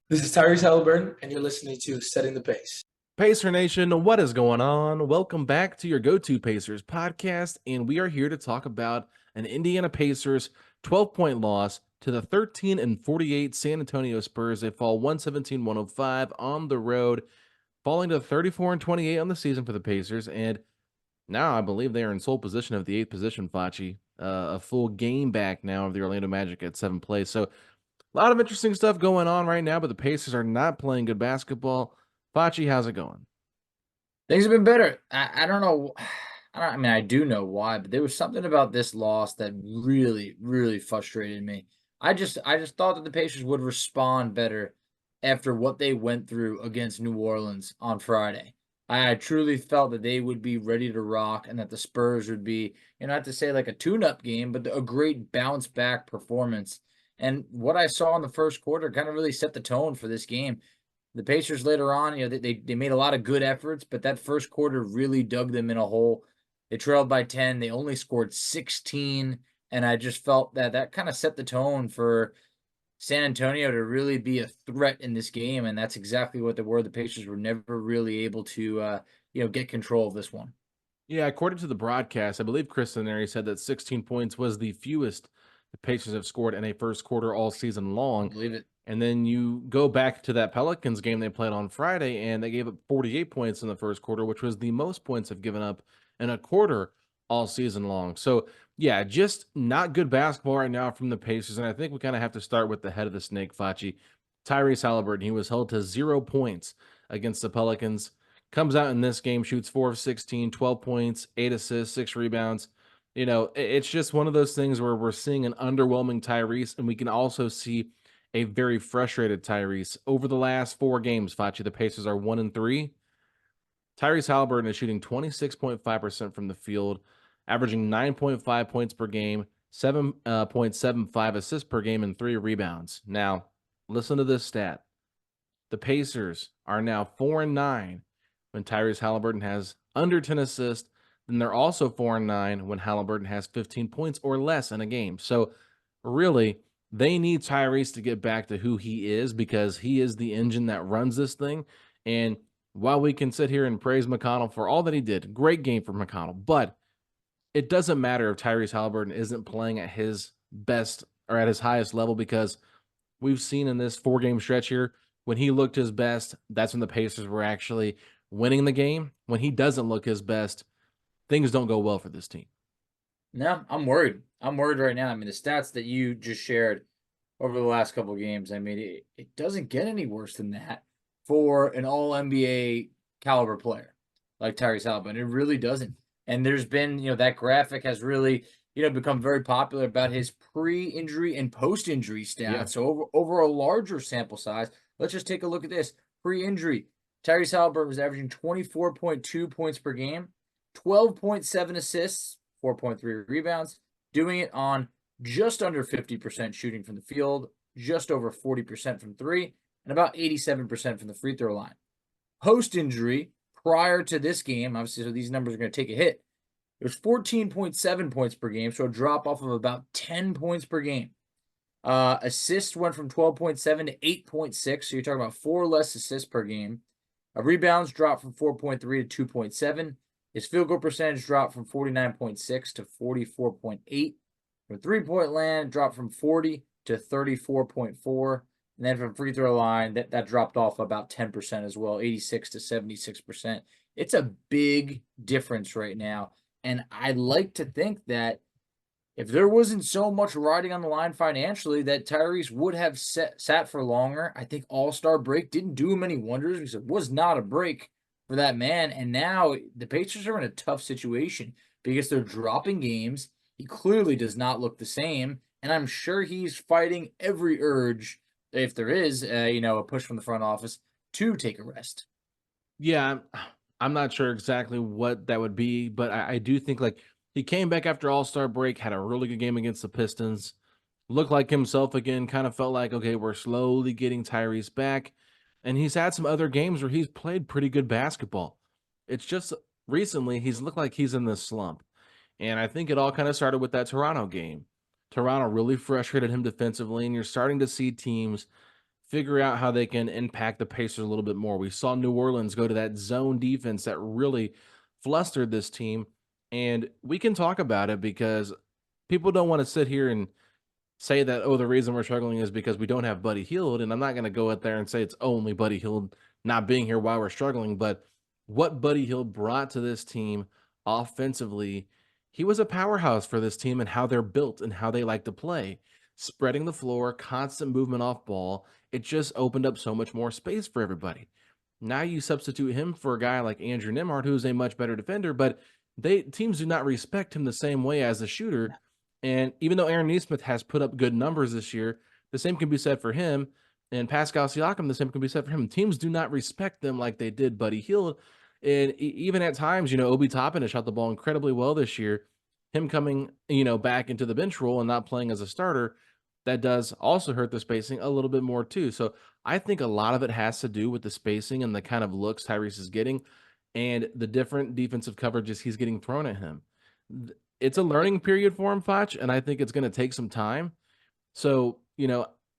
This is Tyrese Haliburton, and you're listening to Setting the Pace. Pacer Nation, what is going on? Welcome back to your go-to Pacers podcast, and we are here to talk about an Indiana Pacers 12-point loss to the 13-48 San Antonio Spurs. They fall 117-105 on the road, falling to 34-28 on the season for the Pacers, and now I believe they are in sole position of the 8th position, Facci. A full game back now of the Orlando Magic at 7th place. So a lot of interesting stuff going on right now, but the Pacers are not playing good basketball. Facci, how's it going? Things have been better. I don't know. I mean, I do know why, but there was something about this loss that really frustrated me. I just thought that the Pacers would respond better after what they went through against New Orleans on Friday. I truly felt that they would be ready to rock and that the Spurs would be, not to say like a tune-up game, but a great bounce back performance. And what I saw in the first quarter kind of really set the tone for this game. The Pacers later on, they made a lot of good efforts, but that first quarter really dug them in a hole. They trailed by 10. They only scored 16, and I just felt that kind of set the tone for San Antonio to really be a threat in this game, and that's exactly what they were. The Pacers were never really able to, get control of this one. Yeah, according to the broadcast, I believe Chris Neri said that 16 points was the fewest the Pacers have scored in a first quarter all season I long. believe it. And then you go back to that Pelicans game they played on Friday, and they gave up 48 points in the first quarter, which was the most points have given up in a quarter all season long. So, yeah, just not good basketball right now from the Pacers. And I think we kind of have to start with the head of the snake, Facci. Tyrese Haliburton. He was held to 0 points against the Pelicans. Comes out in this game, shoots 4 of 16, 12 points, 8 assists, 6 rebounds. It's just one of those things where we're seeing an underwhelming Tyrese, and we can also see a very frustrated Tyrese. Over the last 4 games, Facci, the Pacers are 1-3. Tyrese Haliburton is shooting 26.5% from the field, averaging 9.5 points per game, 7.75 assists per game, and 3 rebounds. Now, listen to this stat. The Pacers are now 4-9 when Tyrese Haliburton has under 10 assists. Then they're also 4-9 when Haliburton has 15 points or less in a game. So, really, they need Tyrese to get back to who he is because he is the engine that runs this thing. And while we can sit here and praise McConnell for all that he did, great game for McConnell, but it doesn't matter if Tyrese Haliburton isn't playing at his best or at his highest level because we've seen in this 4-game stretch here, when he looked his best, that's when the Pacers were actually winning the game. When he doesn't look his best, things don't go well for this team. No, I'm worried. I'm worried right now. I mean, the stats that you just shared over the last couple of games, I mean, it doesn't get any worse than that for an all NBA caliber player like Tyrese Haliburton. It really doesn't. And there's been, that graphic has really, become very popular about his pre-injury and post-injury stats. Yeah. So over a larger sample size, let's just take a look at this. Pre-injury, Tyrese Haliburton was averaging 24.2 points per game, 12.7 assists, 4.3 rebounds, doing it on just under 50% shooting from the field, just over 40% from 3, and about 87% from the free throw line. Post-injury, prior to this game, obviously, so these numbers are going to take a hit. It was 14.7 points per game, so a drop off of about 10 points per game. Assists went from 12.7 to 8.6, so you're talking about 4 less assists per game. Rebounds dropped from 4.3 to 2.7. His field goal percentage dropped from 49.6 to 44.8. From three-point land, dropped from 40 to 34.4. And then from free throw line, that dropped off about 10% as well, 86 to 76%. It's a big difference right now. And I'd like to think that if there wasn't so much riding on the line financially, that Tyrese would have sat for longer. I think All-Star break didn't do him any wonders because it was not a break for that man. And now the Pacers are in a tough situation because they're dropping games. He clearly does not look the same. And I'm sure he's fighting every urge, if there is, a push from the front office, to take a rest. Yeah, I'm not sure exactly what that would be, but I do think like he came back after All-Star break, had a really good game against the Pistons, looked like himself again, kind of felt like, okay, we're slowly getting Tyrese back. And he's had some other games where he's played pretty good basketball. It's just recently he's looked like he's in this slump. And I think it all kind of started with that Toronto game. Toronto really frustrated him defensively, and you're starting to see teams figure out how they can impact the Pacers a little bit more. We saw New Orleans go to that zone defense that really flustered this team. And we can talk about it because people don't want to sit here and say that, oh, the reason we're struggling is because we don't have Buddy Hield. And I'm not going to go out there and say it's only Buddy Hield not being here while we're struggling. But what Buddy Hield brought to this team offensively, he was a powerhouse for this team and how they're built and how they like to play. Spreading the floor, constant movement off ball. It just opened up so much more space for everybody. Now you substitute him for a guy like Andrew Nembhard, who's a much better defender, but teams do not respect him the same way as a shooter. And even though Aaron Nesmith has put up good numbers this year, the same can be said for him. And Pascal Siakam, the same can be said for him. Teams do not respect them like they did Buddy Hield. And even at times, Obi Toppin has shot the ball incredibly well this year. Him coming, back into the bench role and not playing as a starter, that does also hurt the spacing a little bit more too. So I think a lot of it has to do with the spacing and the kind of looks Tyrese is getting and the different defensive coverages he's getting thrown at him. It's a learning period for him, Foch, and I think it's going to take some time. So,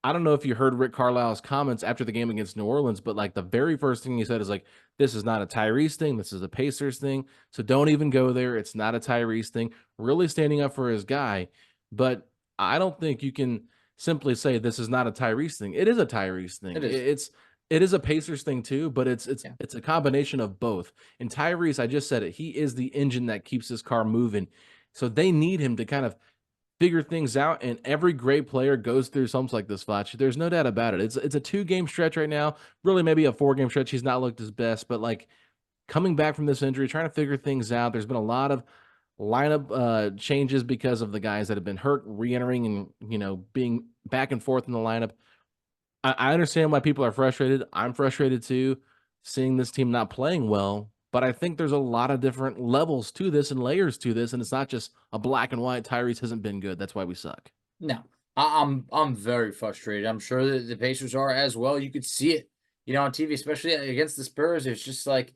I don't know if you heard Rick Carlisle's comments after the game against New Orleans, but like the very first thing he said is like, this is not a Tyrese thing. This is a Pacers thing. So don't even go there. It's not a Tyrese thing. Really standing up for his guy. But I don't think you can simply say this is not a Tyrese thing. It is a Tyrese thing. It is. It is a Pacers thing too, but it's a combination of both. And Tyrese, I just said it, he is the engine that keeps this car moving. So they need him to kind of figure things out, and every great player goes through something like this, Fletch. There's no doubt about it. It's a 2-game stretch right now, really maybe a 4-game stretch. He's not looked his best, but like coming back from this injury, trying to figure things out. There's been a lot of lineup changes because of the guys that have been hurt, re-entering and, being back and forth in the lineup. I understand why people are frustrated. I'm frustrated too, seeing this team not playing well. But I think there's a lot of different levels to this and layers to this, and it's not just a black and white. Tyrese hasn't been good. That's why we suck. No, I'm very frustrated. I'm sure that the Pacers are as well. You could see it, on TV, especially against the Spurs. It's just like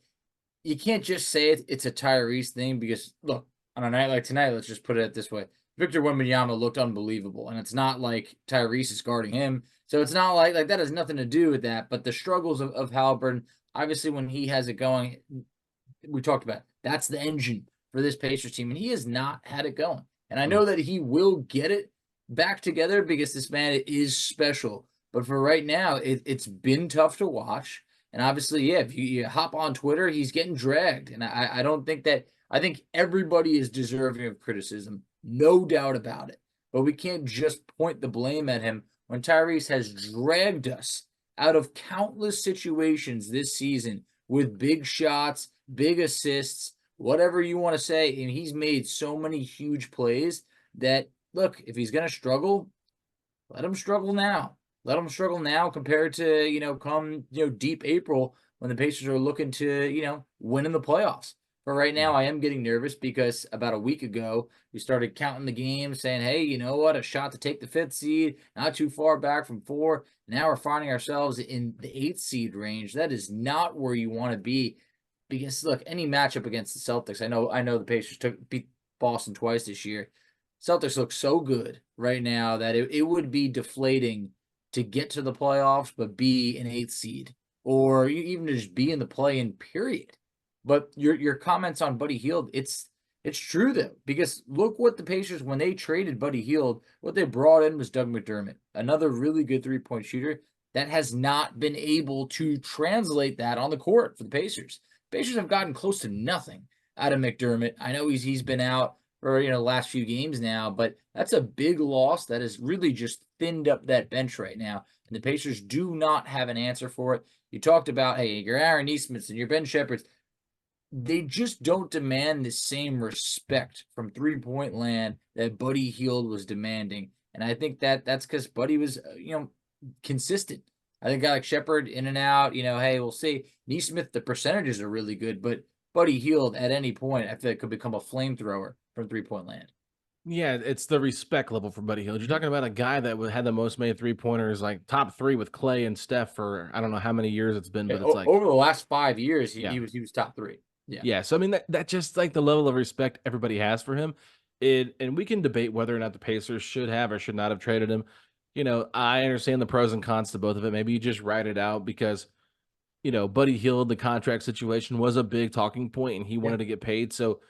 you can't just say it's a Tyrese thing because look, on a night like tonight, let's just put it this way: Victor Wembanyama looked unbelievable, and it's not like Tyrese is guarding him, so it's not like that has nothing to do with that. But the struggles of Haliburton, obviously, when he has it going. We talked about that's the engine for this Pacers team, and he has not had it going. And I know that he will get it back together because this man is special. But for right now, it's been tough to watch. And obviously, if you hop on Twitter, he's getting dragged. And I don't think that – I think everybody is deserving of criticism, no doubt about it. But we can't just point the blame at him when Tyrese has dragged us out of countless situations this season with big shots, big assists, whatever you want to say. And he's made so many huge plays that, look, if he's going to struggle, let him struggle now. Let him struggle now compared to, come, deep April when the Pacers are looking to, win in the playoffs. But right now I am getting nervous because about a week ago, we started counting the games saying, hey, you know what, a shot to take the 5th seed, not too far back from 4. Now we're finding ourselves in the 8th seed range. That is not where you want to be. Because look, any matchup against the Celtics, I know the Pacers beat Boston twice this year. Celtics look so good right now that it would be deflating to get to the playoffs, but be an 8th seed, or even just be in the play-in period. But your comments on Buddy Hield, it's true though, because look what the Pacers, when they traded Buddy Hield, what they brought in was Doug McDermott, another really good 3-point shooter that has not been able to translate that on the court for the Pacers. Pacers have gotten close to nothing out of McDermott. I know he's been out for the last few games now, but that's a big loss that has really just thinned up that bench right now. And the Pacers do not have an answer for it. You talked about, hey, your Aaron Nesmiths and your Ben Shepherds. They just don't demand the same respect from 3-point land that Buddy Hield was demanding. And I think that's because Buddy was, consistent. I think a guy like Shepard in and out, hey, we'll see. Nesmith, the percentages are really good, but Buddy Hield at any point, I feel like could become a flamethrower from 3-point land. Yeah, it's the respect level for Buddy Hield. You're talking about a guy that had the most made 3-pointers, like top 3 with Clay and Steph for I don't know how many years it's been, but it's like over the last 5 years, he was top 3. Yeah. So I mean that just like the level of respect everybody has for him. And we can debate whether or not the Pacers should have or should not have traded him. I understand the pros and cons to both of it. Maybe you just write it out because, Buddy Hield, the contract situation was a big talking point and he Yeah. wanted to get paid. So,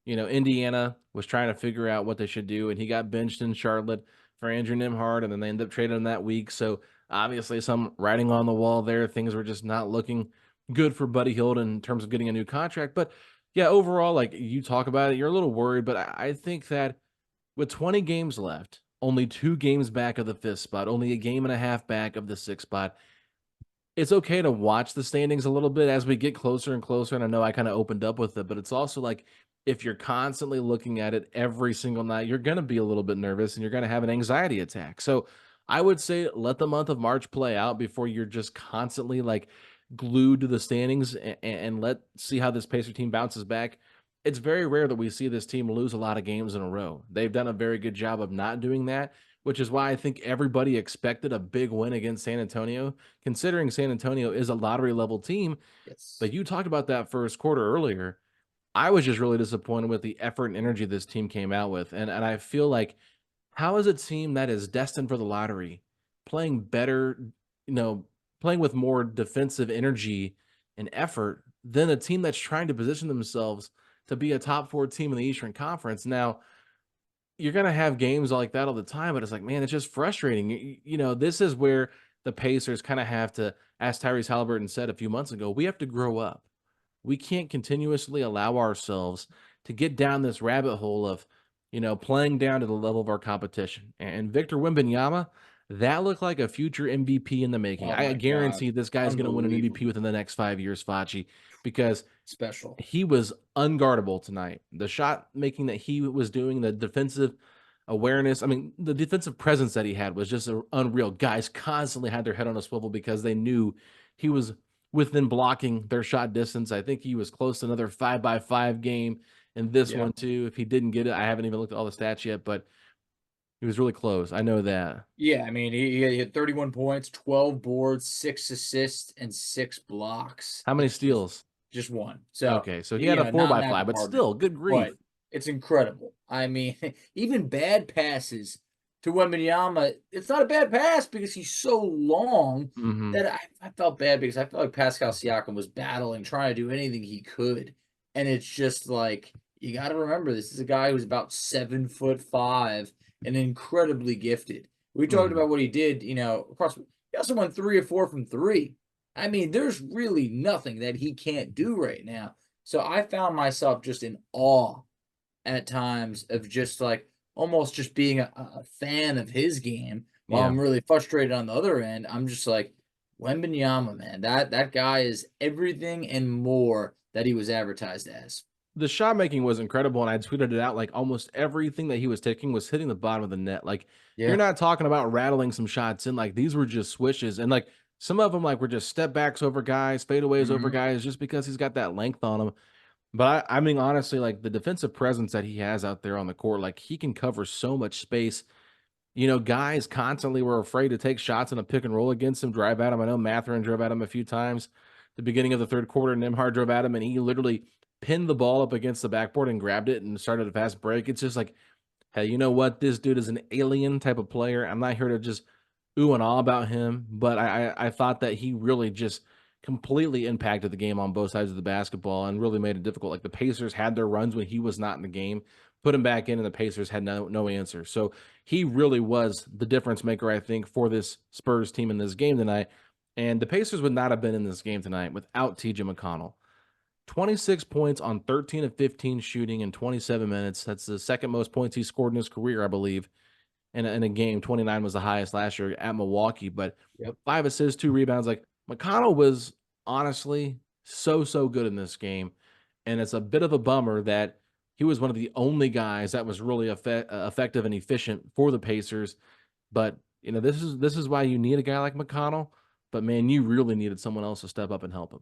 Indiana was trying to figure out what they should do, and he got benched in Charlotte for Andrew Nimhard, and then they ended up trading him that week. So obviously, some writing on the wall there. Things were just not looking good for Buddy Hield in terms of getting a new contract. But yeah, overall, like you talk about it, you're a little worried, but I think that with 20 games left, only 2 games back of the 5th spot, only a game and a half back of the 6th spot, it's okay to watch the standings a little bit as we get closer and closer. And I know I kind of opened up with it, but it's also like if you're constantly looking at it every single night, you're going to be a little bit nervous and you're going to have an anxiety attack. So I would say let the month of March play out before you're just constantly like glued to the standings, and let see how this Pacer team bounces back. It's very rare that we see this team lose a lot of games in a row. They've done a very good job of not doing that, which is why I think everybody expected a big win against San Antonio, considering San Antonio is a lottery level team. Yes. But you talked about that first quarter earlier. I was just really disappointed with the effort and energy this team came out with. And I feel like, how is a team that is destined for the lottery playing better, you know, playing with more defensive energy and effort than a team that's trying to position themselves to be a top 4 team in the Eastern Conference? Now, you're gonna have games like that all the time, but it's like, man, it's just frustrating. This is where the Pacers kind of have to, as Tyrese Haliburton said a few months ago, we have to grow up. We can't continuously allow ourselves to get down this rabbit hole of, playing down to the level of our competition. And Victor Wembanyama, that looked like a future MVP in the making. Oh I my God. guarantee this guy's going to win an MVP Unbelievable. within the next 5 years, Facci, because Special. he was unguardable tonight. The shot making that he was doing, the defensive awareness, I mean, the defensive presence that he had was just unreal. Guys constantly had their head on a swivel because they knew he was within blocking their shot distance. I think he was close to another 5-by-5 game in this Yeah. one too. If he didn't get it, I haven't even looked at all the stats yet, but he was really close. I know that. Yeah, I mean, he had 31 points, 12 boards, 6 assists, and 6 blocks. How many It's steals? just one. So, Okay, so he had a four not in by that five, but department, still, good grief. but it's incredible. I mean, even bad passes to Wembanyama, it's not a bad pass because he's so long Hmm. that I felt bad because I felt like Pascal Siakam was battling, trying to do anything he could. And it's just like, you got to remember, this is a guy who's about 7'5" and incredibly gifted. We talked Hmm. about what he did, across. He also went 3 or 4 from 3. I mean, there's really nothing that he can't do right now. So I found myself just in awe at times of just like almost just being a fan of his game while Yeah. I'm really frustrated on the other end. I'm just like, Wembanyama, man, that guy is everything and more that he was advertised as. The shot making was incredible, and I tweeted it out. Like almost everything that he was taking was hitting the bottom of the net. Like you're Yeah. not talking about rattling some shots in. Like these were just swishes, and like some of them like were just step backs over guys, fadeaways over Mhm. guys, just because he's got that length on him. But I mean, honestly, like the defensive presence that he has out there on the court, like he can cover so much space. Guys constantly were afraid to take shots in a pick and roll against him, drive at him. I know Matherin drove at him a few times. The beginning of the third quarter, Nimhard drove at him, and he literally pinned the ball up against the backboard and grabbed it and started a fast break. It's just like, hey, you know what? This dude is an alien type of player. I'm not here to just ooh and ah about him, but I thought that he really just completely impacted the game on both sides of the basketball and really made it difficult. Like the Pacers had their runs when he was not in the game, put him back in, and the Pacers had no answer. So he really was the difference maker, I think, for this Spurs team in this game tonight. And the Pacers would not have been in this game tonight without TJ McConnell. 26 points on 13 of 15 shooting in 27 minutes. That's the second most points he scored in his career, I believe. In a game, 29 was the highest last year at Milwaukee, but Yep. 5 assists, 2 rebounds. Like McConnell was honestly so good in this game. And it's a bit of a bummer that he was one of the only guys that was really effective and efficient for the Pacers. But this is why you need a guy like McConnell. But man, you really needed someone else to step up and help him.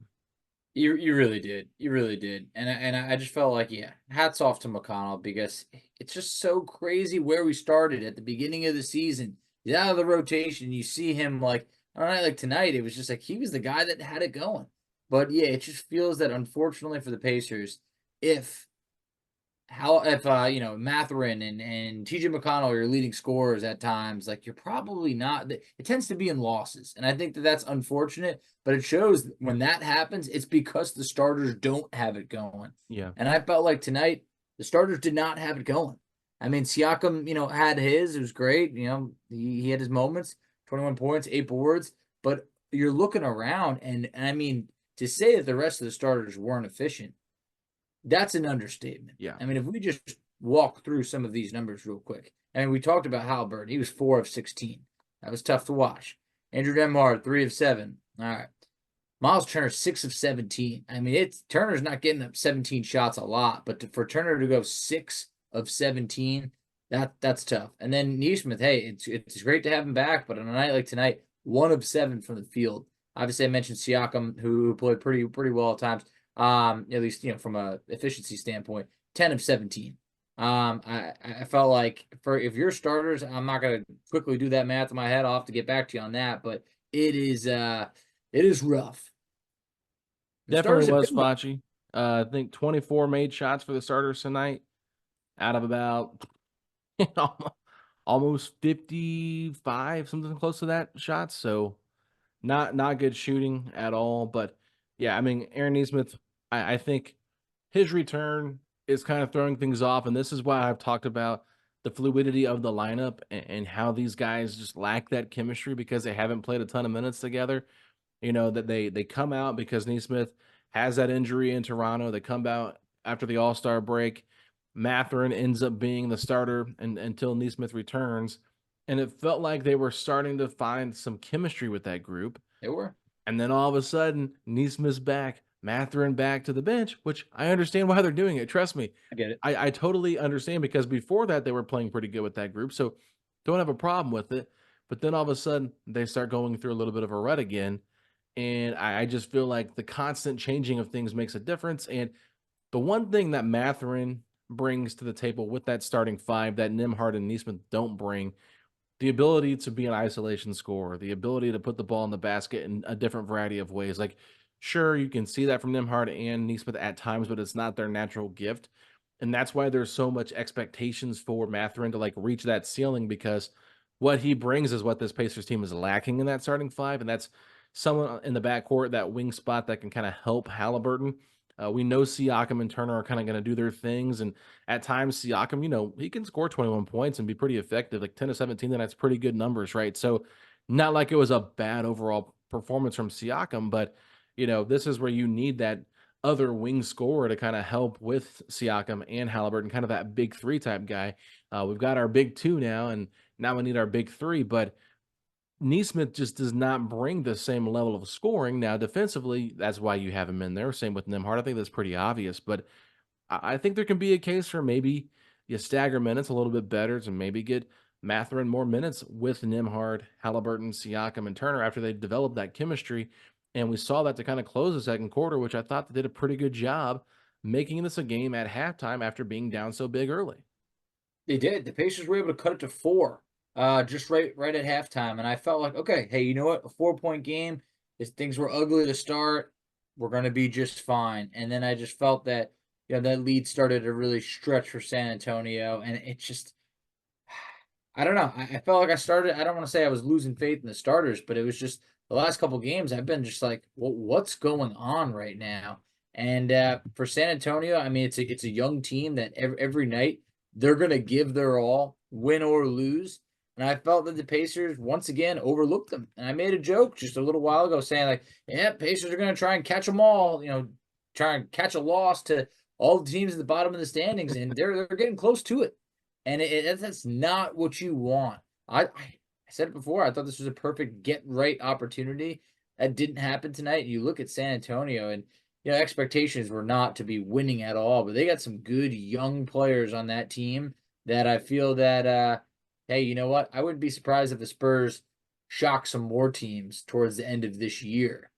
You really did. You really did. And I just felt like, yeah, hats off to McConnell because it's just so crazy where we started at the beginning of the season. He's out of the rotation. You see him like on a night like tonight, it was just like he was the guy that had it going. But yeah, it just feels that unfortunately for the Pacers, if Mathurin and TJ McConnell are your leading scorers at times, like you're probably not. It tends to be in losses, and I think that that's unfortunate. But it shows when that happens, it's because the starters don't have it going. Yeah. And I felt like tonight the starters did not have it going. I mean, Siakam, had his. It was great. He had his moments. 21 points, 8 boards. But you're looking around, and I mean, to say that the rest of the starters weren't efficient, that's an understatement. Yeah. I mean, if we just walk through some of these numbers real quick. I mean, we talked about Haliburton. He was 4 of 16. That was tough to watch. Andrew Nembhard, 3 of 7. All right. Miles Turner, 6 of 17. I mean, Turner's not getting up 17 shots a lot, but for Turner to go 6 of 17, that's tough. And then Nesmith, hey, it's great to have him back, but on a night like tonight, 1 of 7 from the field. Obviously, I mentioned Siakam, who played pretty well at times. At least from a efficiency standpoint, 10 of 17. I felt like if you're starters, I'm not gonna quickly do that math in my head. I'll have to get back to you on that, but it is rough. The Definitely was Facci. I think 24 made shots for the starters tonight, out of about almost 55, something close to that shots. So not good shooting at all. But yeah, I mean, Aaron Nesmith, I think his return is kind of throwing things off. And this is why I've talked about the fluidity of the lineup and how these guys just lack that chemistry because they haven't played a ton of minutes together. That they come out because Nesmith has that injury in Toronto. They come out after the All-Star break. Mathurin ends up being the starter until Nesmith returns. And it felt like they were starting to find some chemistry with that group. They were. And then all of a sudden, Nesmith's back, Mathurin back to the bench, which I understand why they're doing it. Trust me. I get it. I totally understand because before that, they were playing pretty good with that group. So don't have a problem with it. But then all of a sudden, they start going through a little bit of a rut again. And I just feel like the constant changing of things makes a difference. And the one thing that Mathurin brings to the table with that starting 5 that Nembhard and Nesmith don't bring, the ability to be an isolation scorer, the ability to put the ball in the basket in a different variety of ways. Like, sure, you can see that from Nembhard and Nesmith at times, but it's not their natural gift. And that's why there's so much expectations for Mathurin to reach that ceiling, because what he brings is what this Pacers team is lacking in that starting 5. And that's someone in the backcourt, that wing spot that can kind of help Haliburton. We know Siakam and Turner are kind of going to do their things. And at times, Siakam, he can score 21 points and be pretty effective, like 10 to 17. Then that's pretty good numbers, right? So not like it was a bad overall performance from Siakam, but, this is where you need that other wing scorer to kind of help with Siakam and Haliburton, kind of that big 3 type guy. We've got our big 2 now, and now we need our big 3, but Nesmith just does not bring the same level of scoring. Now, defensively, that's why you have him in there. Same with Nembhard. I think that's pretty obvious, but I think there can be a case for maybe you stagger minutes a little bit better to maybe get Mathurin more minutes with Nembhard, Haliburton, Siakam, and Turner after they develop that chemistry. And we saw that to kind of close the second quarter, which I thought they did a pretty good job making this a game at halftime after being down so big early. They did. The Pacers were able to cut it to 4. Just right at halftime. And I felt like, okay, hey, you know what? A 4-point game. Things were ugly to start. We're going to be just fine. And then I just felt that, that lead started to really stretch for San Antonio. And it just, I don't know. I felt like I don't want to say I was losing faith in the starters, but it was just the last couple games, I've been just like, well, what's going on right now? And for San Antonio, I mean, it's a young team that every night they're going to give their all, win or lose. And I felt that the Pacers, once again, overlooked them. And I made a joke just a little while ago saying, like, yeah, Pacers are going to try and catch them all, try and catch a loss to all the teams at the bottom of the standings. And they're getting close to it. And that's not what you want. I said it before. I thought this was a perfect get-right opportunity. That didn't happen tonight. You look at San Antonio, and, expectations were not to be winning at all. But they got some good young players on that team that I feel that hey, you know what? I wouldn't be surprised if the Spurs shock some more teams towards the end of this year,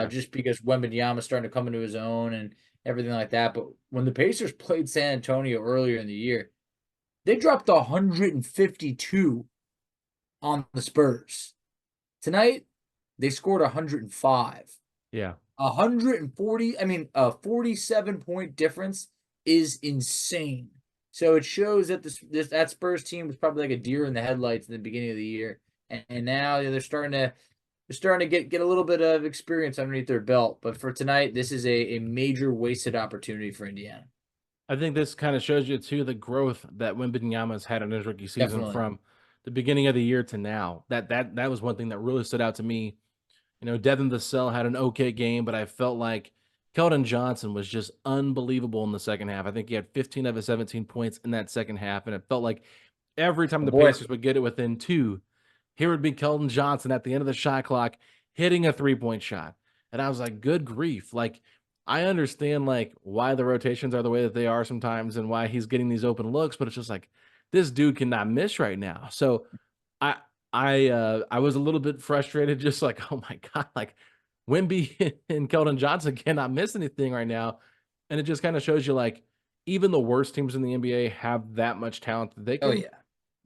just because Wembanyama is starting to come into his own and everything like that. But when the Pacers played San Antonio earlier in the year, they dropped 152 on the Spurs. Tonight, they scored 105. Yeah. 140, I mean, a 47-point difference is insane. So it shows that that Spurs team was probably like a deer in the headlights in the beginning of the year, and now they're starting to get a little bit of experience underneath their belt. But for tonight, this is a major wasted opportunity for Indiana. I think this kind of shows you too the growth that Wembanyama has had in his rookie season Definitely. from the beginning of the year to now. That was one thing that really stood out to me. Devin Vassell had an okay game, but I felt like Keldon Johnson was just unbelievable in the second half. I think he had 15 of his 17 points in that second half, and it felt like every time the Boy. Pacers would get it within two, here would be Keldon Johnson at the end of the shot clock hitting a 3-point shot. And I was like, good grief. Like, I understand like why the rotations are the way that they are sometimes and why he's getting these open looks, but it's just like this dude cannot miss right now. So I I was a little bit frustrated, just like, oh my God, like Wemby and Keldon Johnson cannot miss anything right now. And it just kind of shows you like even the worst teams in the NBA have that much talent that they Oh can yeah.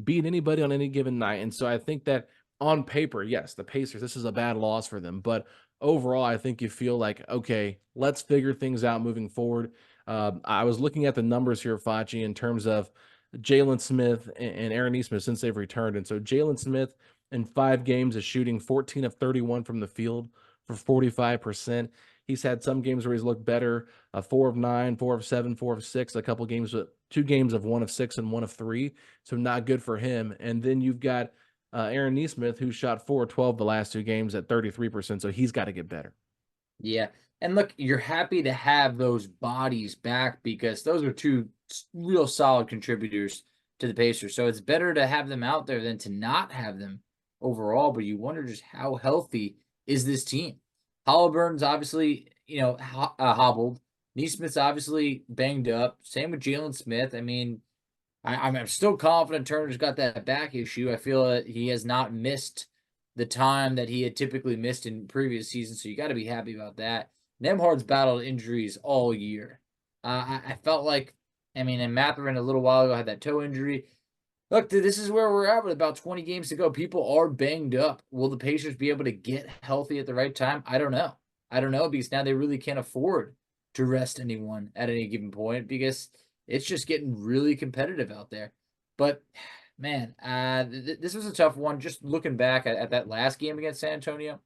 beat anybody on any given night. And so I think that on paper, yes, the Pacers, this is a bad loss for them. But overall, I think you feel like, okay, let's figure things out moving forward. I was looking at the numbers here, Facci, in terms of Jalen Smith and Aaron Nesmith since they've returned. And so Jalen Smith in 5 games is shooting 14 of 31 from the field for 45%. He's had some games where he's looked better, 4 of 9, 4 of 7, 4 of 6, a couple games, with 2 games of 1 of 6 and 1 of 3. So not good for him. And then you've got Aaron Nesmith, who shot 4 of 12 the last 2 games at 33%. So he's got to get better. Yeah. And look, you're happy to have those bodies back because those are two real solid contributors to the Pacers. So it's better to have them out there than to not have them overall. But you wonder just how healthy is this team? Haliburton's obviously, hobbled. Nesmith's obviously banged up. Same with Jalen Smith. I mean, I'm still confident Turner's got that back issue. I feel that he has not missed the time that he had typically missed in previous seasons, so you got to be happy about that. Nembhard's battled injuries all year. I felt like, and Mathurin a little while ago had that toe injury. Look, this is where we're at with about 20 games to go. People are banged up. Will the Pacers be able to get healthy at the right time? I don't know. I don't know because now they really can't afford to rest anyone at any given point because it's just getting really competitive out there. But man, this was a tough one. Just looking back at that last game against San Antonio,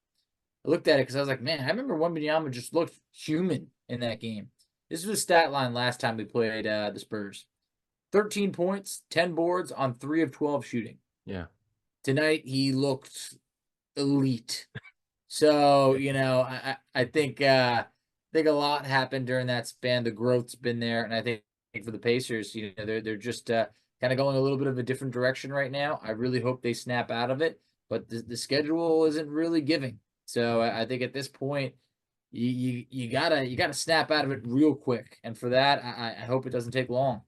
I looked at it because I was like, man, I remember Wembanyama just looked human in that game. This was a stat line last time we played the Spurs. 13 points, 10 boards on 3 of 12 shooting. Yeah. Tonight, he looked elite. So, I think a lot happened during that span. The growth's been there. And I think for the Pacers, they're just kind of going a little bit of a different direction right now. I really hope they snap out of it. But the schedule isn't really giving. So I think at this point, you gotta snap out of it real quick. And for that, I hope it doesn't take long.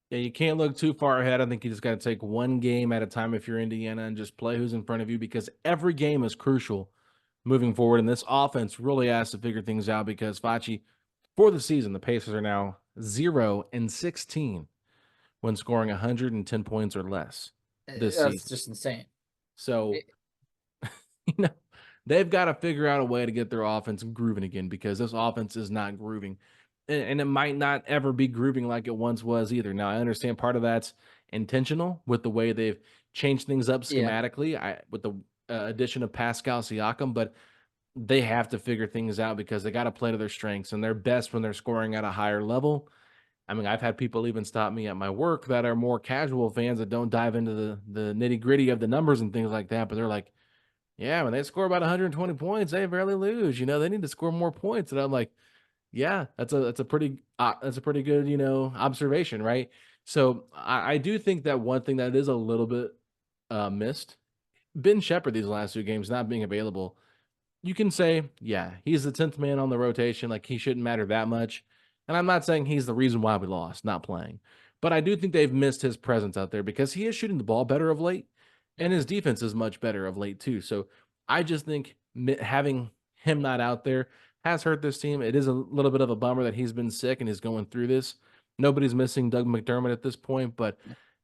Yeah, you can't look too far ahead. I think you just got to take one game at a time if you're Indiana and just play who's in front of you because every game is crucial moving forward. And this offense really has to figure things out because Facci, for the season, the Pacers are now 0-16 when scoring 110 points or less this That's season. just insane. So, they've got to figure out a way to get their offense grooving again because this offense is not grooving. And it might not ever be grooving like it once was either. Now, I understand part of that's intentional with the way they've changed things up schematically with the addition of Pascal Siakam, but they have to figure things out because they got to play to their strengths, and they're best when they're scoring at a higher level. I've had people even stop me at my work that are more casual fans that don't dive into the nitty-gritty of the numbers and things like that, but they're like, yeah, when they score about 120 points, they barely lose. They need to score more points. And I'm like, yeah, that's a pretty good, observation, right? So I do think that one thing that is a little bit missed, Ben Shepherd these last 2 games not being available. You can say, yeah, he's the 10th man on the rotation, like he shouldn't matter that much. And I'm not saying he's the reason why we lost, not playing. But I do think they've missed his presence out there because he is shooting the ball better of late, and his defense is much better of late too. So I just think having him not out there has hurt this team. It is a little bit of a bummer that he's been sick and is going through this. Nobody's missing Doug McDermott at this point, but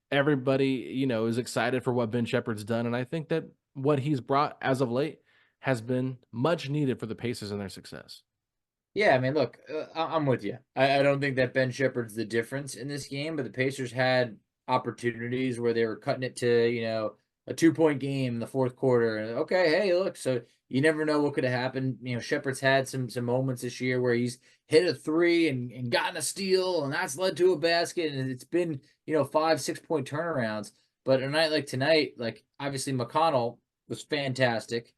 everybody, is excited for what Ben Shepherd's done. And I think that what he's brought as of late has been much needed for the Pacers and their success. Yeah, I mean, look, I'm with you. I don't think that Ben Shepherd's the difference in this game, but the Pacers had opportunities where they were cutting it to, a 2-point game in the fourth quarter. And okay, hey, look, so you never know what could have happened. Shepherd's had some moments this year where he's hit a three and gotten a steal, and that's led to a basket, and it's been 5-6 point turnarounds. But a night like tonight, like obviously McConnell was fantastic.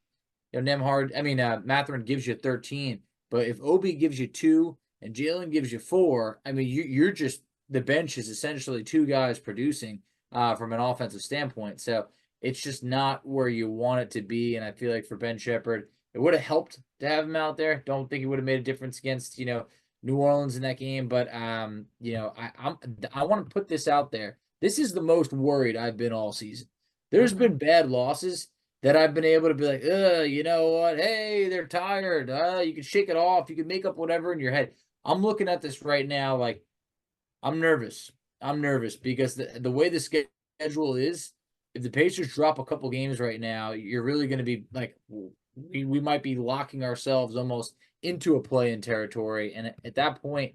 Mathurin gives you 13. But if Obi gives you 2 and Jalen gives you 4, I mean, you're just the bench is essentially 2 guys producing from an offensive standpoint. So it's just not where you want it to be. And I feel like for Ben Shepherd, it would have helped to have him out there. Don't think it would have made a difference against New Orleans in that game. But I want to put this out there. This is the most worried I've been all season. There's been bad losses that I've been able to be like, you know what? Hey, they're tired. You can shake it off. You can make up whatever in your head. I'm looking at this right now like I'm nervous. I'm nervous because the way the schedule is, if the Pacers drop a couple games right now, you're really going to be like, we might be locking ourselves almost into a play-in territory. And at that point,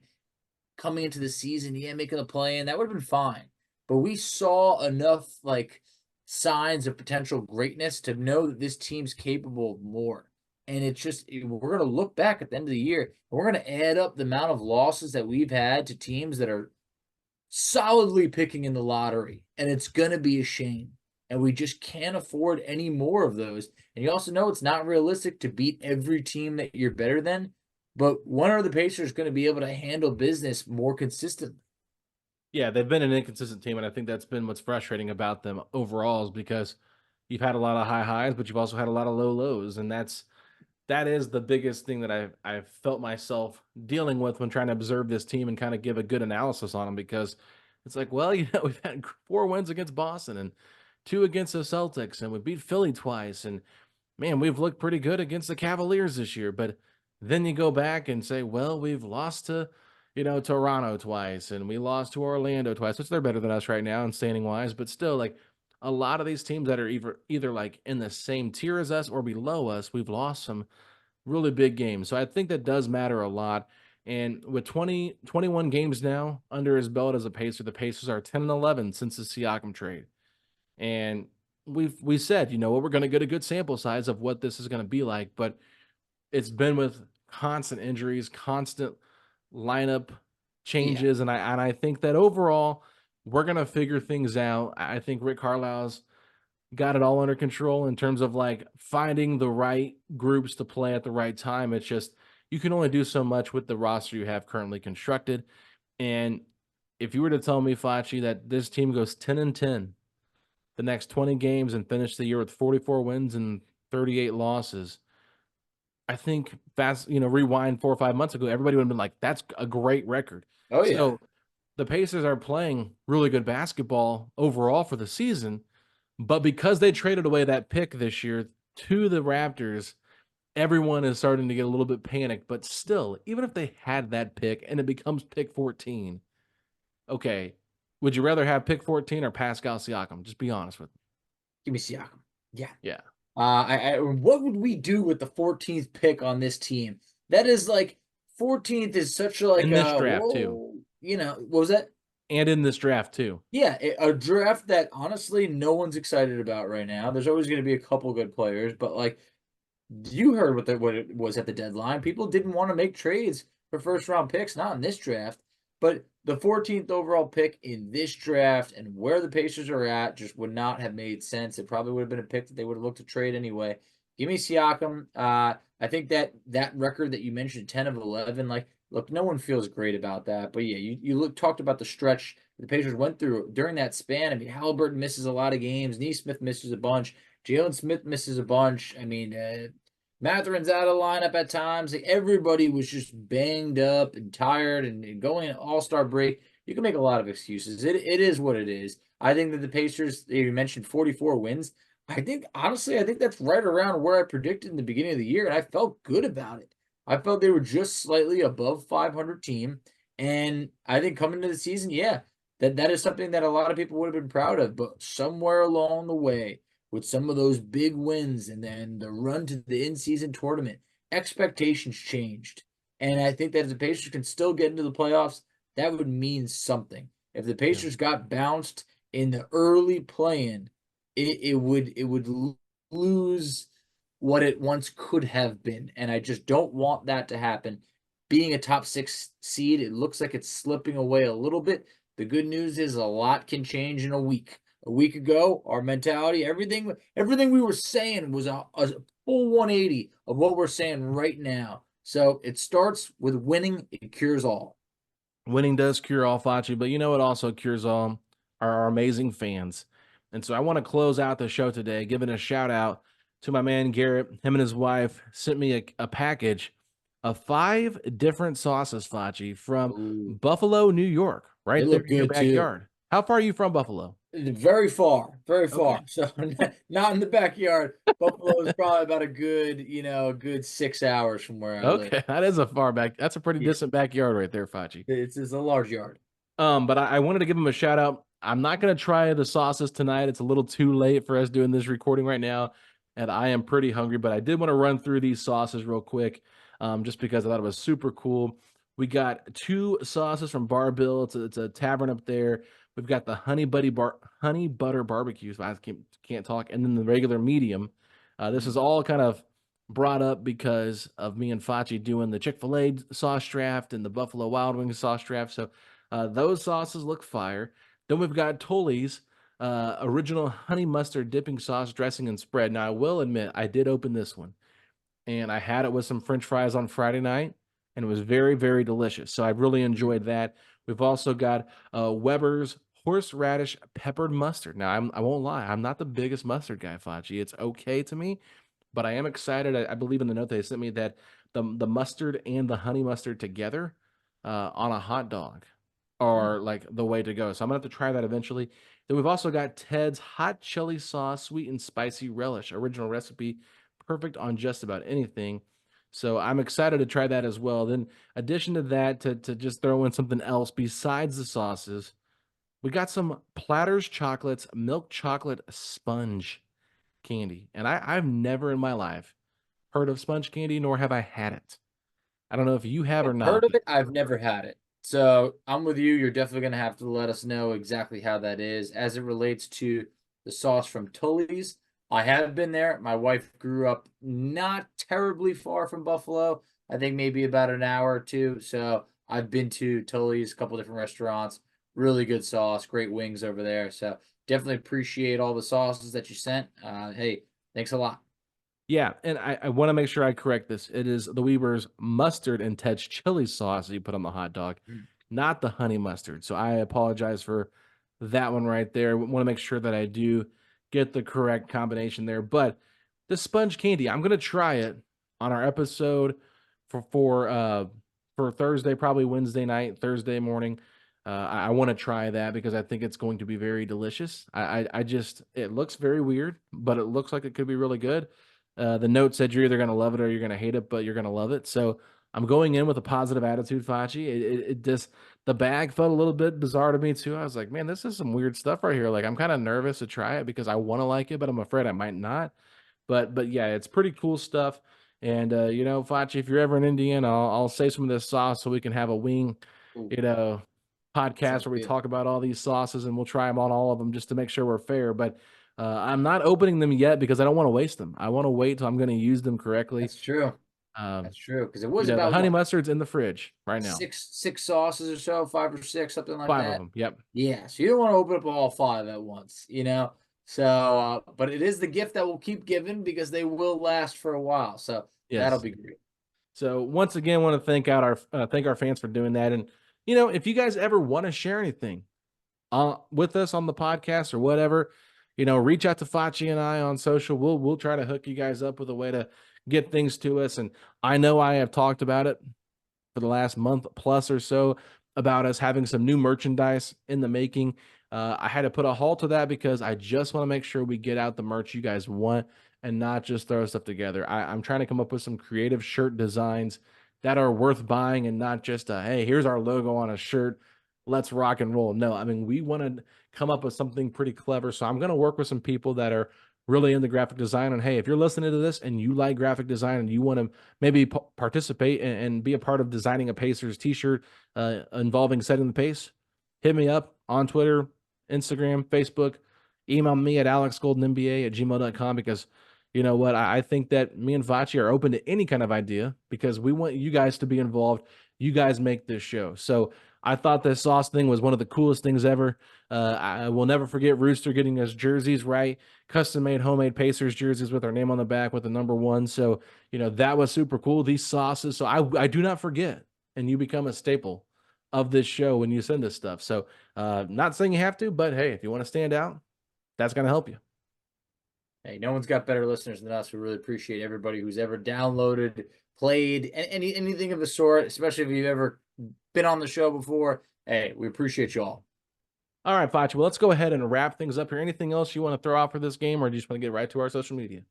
coming into the season, making a play-in, that would have been fine. But we saw enough like signs of potential greatness to know that this team's capable of more. And it's just, we're going to look back at the end of the year, and we're going to add up the amount of losses that we've had to teams that are solidly picking in the lottery. And it's going to be a shame. And we just can't afford any more of those. And you also know it's not realistic to beat every team that you're better than. But when are the Pacers going to be able to handle business more consistently? Yeah, they've been an inconsistent team, and I think that's been what's frustrating about them overall is because you've had a lot of high highs, but you've also had a lot of low lows, and that is the biggest thing that I've felt myself dealing with when trying to observe this team and kind of give a good analysis on them because it's like, well, we've had 4 wins against Boston and 2 against the Celtics, and we beat Philly twice, and man, we've looked pretty good against the Cavaliers this year. But then you go back and say, well, we've lost to, Toronto twice, and we lost to Orlando twice, which they're better than us right now in standing wise. But still, like a lot of these teams that are either like in the same tier as us or below us, we've lost some really big games. So I think that does matter a lot. And with 21 games now under his belt as a Pacer, the Pacers are 10-11 since the Siakam trade. And we said, we're going to get a good sample size of what this is going to be like, but it's been with constant injuries, constant lineup changes, and I think that overall we're going to figure things out. I think Rick Carlisle's got it all under control in terms of like finding the right groups to play at the right time. It's just you can only do so much with the roster you have currently constructed. And if you were to tell me, Facci, that this team goes 10-10 the next 20 games and finish the year with 44 wins and 38 losses, I think rewind 4 or 5 months ago, everybody would have been like, that's a great record. Oh, yeah. So the Pacers are playing really good basketball overall for the season, but because they traded away that pick this year to the Raptors, everyone is starting to get a little bit panicked. But still, even if they had that pick and it becomes pick 14, okay, would you rather have pick 14 or Pascal Siakam? Just be honest with me. Give me Siakam. Yeah. Yeah. What would we do with the 14th pick on this team? That is like 14th is such a like in this draft too. What was that? And in this draft too. Yeah, a draft that honestly no one's excited about right now. There's always going to be a couple good players, but like you heard what it was at the deadline. People didn't want to make trades for first round picks, not in this draft. But the 14th overall pick in this draft and where the Pacers are at just would not have made sense. It probably would have been a pick that they would have looked to trade anyway. Give me Siakam. I think that record that you mentioned, 10 of 11, like, look, no one feels great about that. But yeah, you talked about the stretch the Pacers went through during that span. I mean, Haliburton misses a lot of games. Nesmith misses a bunch. Jalen Smith misses a bunch. I mean, Mathurin's out of lineup at times. Like everybody was just banged up and tired and going all-star break. You can make a lot of excuses. It is what it is. I think that the Pacers, you mentioned 44 wins. I think that's right around where I predicted in the beginning of the year, and I felt good about it. I felt they were just slightly above 500 team, and I think coming into the season, yeah, that is something that a lot of people would have been proud of, but somewhere along the way, with some of those big wins and then the run to the in-season tournament, expectations changed. And I think that if the Pacers can still get into the playoffs, that would mean something. If the Pacers got bounced in the early play-in, it would lose what it once could have been. And I just don't want that to happen. Being a top 6 seed, it looks like it's slipping away a little bit. The good news is a lot can change in a week. A week ago, our mentality, everything we were saying was a full 180 of what we're saying right now. So it starts with winning. It cures all. Winning does cure all, Facci, but you know what also cures all? Our amazing fans. And so I want to close out the show today, giving a shout out to my man Garrett. Him and his wife sent me a package of 5 different sauces, Facci, from Ooh. Buffalo, New York, right They there look in your good, too. backyard. How far are you from Buffalo? Very far, very far. Okay. So not in the backyard. Buffalo is probably about a good 6 hours from where I live. Okay, that is a far back. That's a pretty Yeah. distant backyard right there, Facci. It's a large yard. But I wanted to give him a shout out. I'm not going to try the sauces tonight. It's a little too late for us doing this recording right now, and I am pretty hungry. But I did want to run through these sauces real quick, just because I thought it was super cool. We got 2 sauces from Bar Bill. It's a tavern up there. We've got the honey butter barbecue. I can't talk, and then the regular medium. This is all kind of brought up because of me and Facci doing the Chick-fil-A sauce draft and the Buffalo Wild Wings sauce draft. So those sauces look fire. Then we've got Tully's original honey mustard dipping sauce, dressing, and spread. Now, I will admit, I did open this one, and I had it with some French fries on Friday night, and it was very, very delicious. So I really enjoyed that. We've also got Weber's horseradish peppered mustard. Now, I won't lie, I'm not the biggest mustard guy, Facci. It's okay to me, but I am excited. I believe in the note they sent me that the mustard and the honey mustard together on a hot dog are like the way to go. So I'm gonna have to try that eventually. Then we've also got Ted's hot chili sauce, sweet and spicy relish, original recipe, perfect on just about anything. So I'm excited to try that as well. Then, addition to that, to just throw in something else besides the sauces, we got some Platters Chocolates milk chocolate sponge candy, and I've never in my life heard of sponge candy, nor have I had it. I don't know if you have or I've not. heard of it. I've never had it. So I'm with you. You're definitely going to have to let us know exactly how that is. As it relates to the sauce from Tully's, I have been there. My wife grew up not terribly far from Buffalo. I think maybe about an hour or two. So I've been to Tully's, a couple different restaurants. Really good sauce, great wings over there. So definitely appreciate all the sauces that you sent. Hey, thanks a lot. Yeah, and I want to make sure I correct this. It is the Weber's mustard and Ted's chili sauce that you put on the hot dog, not the honey mustard. So I apologize for that one right there. Want to make sure that I do get the correct combination there. But the sponge candy, I'm gonna try it on our episode for Thursday, probably Wednesday night, Thursday morning. I want to try that because I think it's going to be very delicious. I just it looks very weird, but it looks like it could be really good. The note said you're either going to love it or you're going to hate it, but you're going to love it. So I'm going in with a positive attitude, Facci. It just, the bag felt a little bit bizarre to me too. I was like, man, this is some weird stuff right here. Like, I'm kind of nervous to try it because I want to like it, but I'm afraid I might not. But yeah, it's pretty cool stuff. And Facci, if you're ever in Indiana, I'll save some of this sauce so we can have a wing, Ooh, you know, podcast sounds where we good. talk about all these sauces and we'll try them on all of them just to make sure we're fair. But I'm not opening them yet because I don't want to waste them. I want to wait till I'm going to use them correctly. That's true. Um, That's true. Because it was the about honey what, mustard's in the fridge right now. six sauces or so, 5 or 6, something like 5 that. of them. Yep. Yeah. So you don't want to open up all 5 at once, So, but it is the gift that we'll keep giving because they will last for a while. So that'll Yes. be great. So once again, want to thank our fans for doing that. And if you guys ever want to share anything with us on the podcast or whatever, reach out to Facci and I on social. We'll try to hook you guys up with a way to get things to us. And I know I have talked about it for the last month plus or so about us having some new merchandise in the making. I had to put a halt to that because I just want to make sure we get out the merch you guys want and not just throw stuff together. I'm trying to come up with some creative shirt designs that are worth buying and not just hey, here's our logo on a shirt. Let's rock and roll. No, I mean, we want to come up with something pretty clever. So I'm going to work with some people that are really into graphic design. And hey, if you're listening to this and you like graphic design and you want to maybe participate and be a part of designing a Pacers t-shirt involving setting the pace, hit me up on Twitter, Instagram, Facebook, email me at alexgoldenmba@gmail.com, because you know what? I think that me and Facci are open to any kind of idea because we want you guys to be involved. You guys make this show. So I thought this sauce thing was one of the coolest things ever. I will never forget Rooster getting us jerseys, right? Custom-made, homemade Pacers jerseys with our name on the back with the number 1. So, you know, that was super cool. These sauces. So I do not forget, and you become a staple of this show when you send this stuff. So not saying you have to, but hey, if you want to stand out, that's going to help you. Hey, no one's got better listeners than us. We really appreciate everybody who's ever downloaded, played, anything of the sort, especially if you've ever been on the show before. Hey, we appreciate you all. All right, Facci, well, let's go ahead and wrap things up here. Anything else you want to throw out for this game, or do you just want to get right to our social media?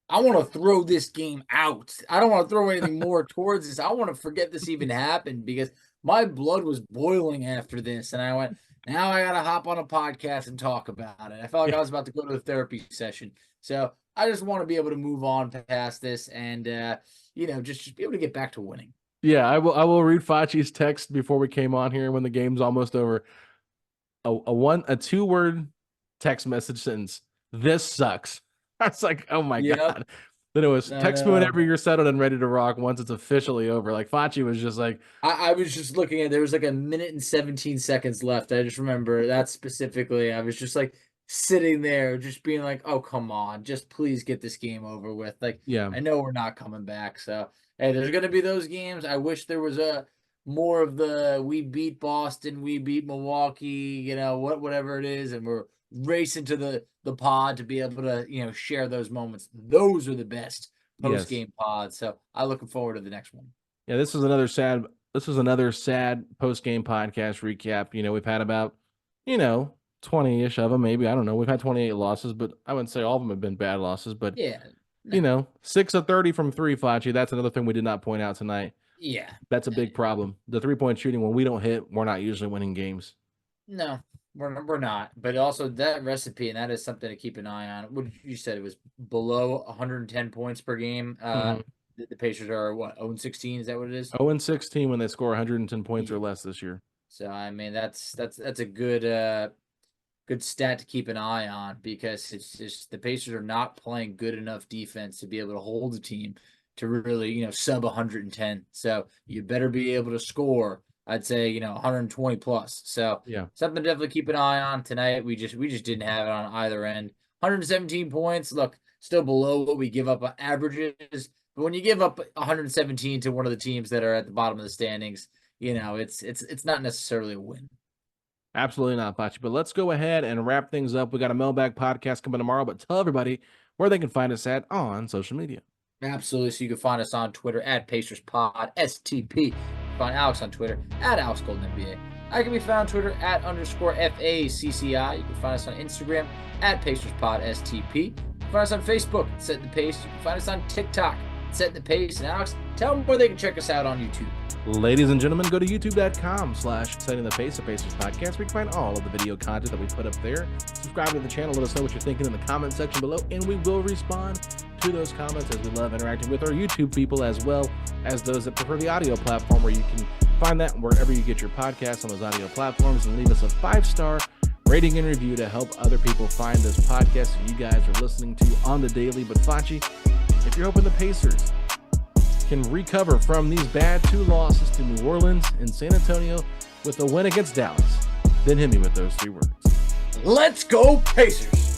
I want to throw this game out. I don't want to throw anything more towards this. I want to forget this even happened because my blood was boiling after this. And I went, now I got to hop on a podcast and talk about it. I felt like I was about to go to a therapy session. So I just want to be able to move on past this and, just be able to get back to winning. Yeah, I will read Facci's text before we came on here when the game's almost over. A 2-word text message sentence. This sucks. I was like, oh my God. Then it was text me whenever you're settled and ready to rock once it's officially over. Like Facci was just like, I was just looking at, there was like 1 minute and 17 seconds left. I just remember that specifically. I was just like sitting there just being like, oh, come on, just please get this game over with. Like, yeah, I know we're not coming back. So, hey, there's going to be those games. I wish there was more of the, we beat Boston, we beat Milwaukee, whatever it is. And we're racing to the pod to be able to, share those moments. Those are the best post-game pods. So I'm looking forward to the next one. Yeah, this was another sad post-game podcast recap. We've had about, 20-ish of them, maybe. I don't know. We've had 28 losses, but I wouldn't say all of them have been bad losses. But, 6 of 30 from 3, Facci. That's another thing we did not point out tonight. Yeah. That's a big problem. The 3-point shooting, when we don't hit, we're not usually winning games. No, we're not. But also that recipe, and that is something to keep an eye on. What you said, it was below 110 points per game. The Pacers are, 0-16? Is that what it is? 0-16 when they score 110 points or less this year. So, I mean, that's a good stat to keep an eye on because it's just the Pacers are not playing good enough defense to be able to hold the team to really, sub 110. So you better be able to score, I'd say, 120 plus. So yeah, something to definitely keep an eye on tonight. We just didn't have it on either end. 117 points, look, still below what we give up on averages. But when you give up 117 to one of the teams that are at the bottom of the standings, it's not necessarily a win. Absolutely not, Facci. But let's go ahead and wrap things up. We got a mailbag podcast coming tomorrow, but tell everybody where they can find us at on social media. Absolutely. So you can find us on Twitter at PacersPod, STP. Find Alex on Twitter at AlexGoldenNBA. I can be found on Twitter at _FACCI. You can find us on Instagram at PacersPod, STP. You can find us on Facebook, Set the Pace. You can find us on TikTok, Set the Pace. And Alex, tell them where they can check us out on YouTube. Ladies and gentlemen, go to youtube.com/Setting the Pace, a Pacers podcast, where you can find all of the video content that we put up there. Subscribe to the channel. Let us know what you're thinking in the comment section below, and we will respond to those comments as we love interacting with our YouTube people as well as those that prefer the audio platform, where you can find that wherever you get your podcasts on those audio platforms, and leave us a 5-star rating and review to help other people find this podcast that you guys are listening to on the daily. But Facci, if you're hoping the Pacers can recover from these bad 2 losses to New Orleans and San Antonio with a win against Dallas, then hit me with those 3 words. Let's go Pacers!